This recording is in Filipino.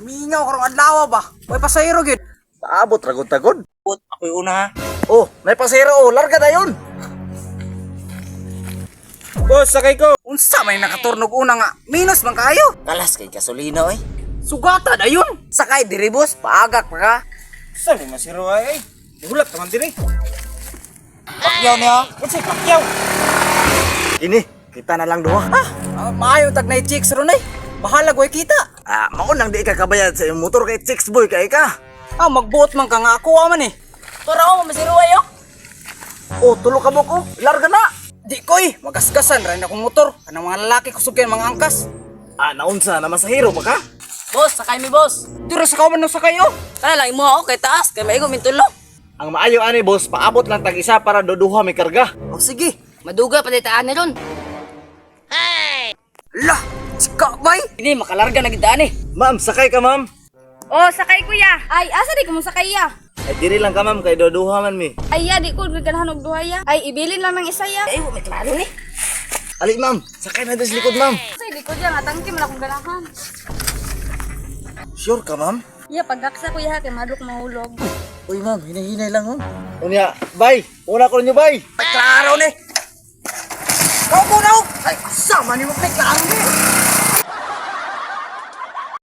Mingaw karong adlaw ba? May pasahero gid. Paabot ragod-tagod. Ako yung una ha. Oh, may pasahero oh, larga na yun. Boss, sakay ko. Unsa may nakaturnog una nga. Minus man kayo. Kalas kay gasolina eh. Sugata na yun. Sakay diri boss, paagak pa ka. Sabi masiro ay. Hulat naman din eh. Pakyaw niya. What's it, pakyaw? Ini, kita na lang duha. Maayo tag na chicks ron eh. Bahala ko kita. Maunang di ka kabayad sa iyong motor kay chicks boy kay ka. Magbuot man ka nga ako man eh. Para ako masiruay yo. Oh, tulo ka mo ko. Larga na. Di ko magasgasan rin akong motor. Anong mga lalaki kusugyan mga angkas. Naunsa na masahiro ba ka? Boss, sakay mi boss. Duro sa kauman ng sakay oh. Kana lang imo ako kay taas kay maigo mintulo. Ang maayo ani boss, paabot lang tag isa para duduha may karga. O sige. Maduga pa ditaan ni ron. Lah, sika bay. Ini makalarga na gid ani. Ma'am, sakay ka ma'am. Oh, sakay kuya. Ay, asa di ko mo sakay ya? Ay diri lang ka ma'am kay duduha man mi. Ay, ya, di ko gaganahan og duha ya. Ay, ibilin lang ng isa ya. Ay, wa may klaro ni. Ali ma'am, sakay na sa likod ma'am. Say, di ko diyan atangki man akong ganahan. Sure ka ma'am? Ya, pagdaksa kuya kay madok mahulog. Uy ma'am, hinay-hinay lang ma'am. Unya, bye. Una ko ninyo bye. Klaro ni. Kau ko na oh. Ay, sama ni mo kay klaro ni.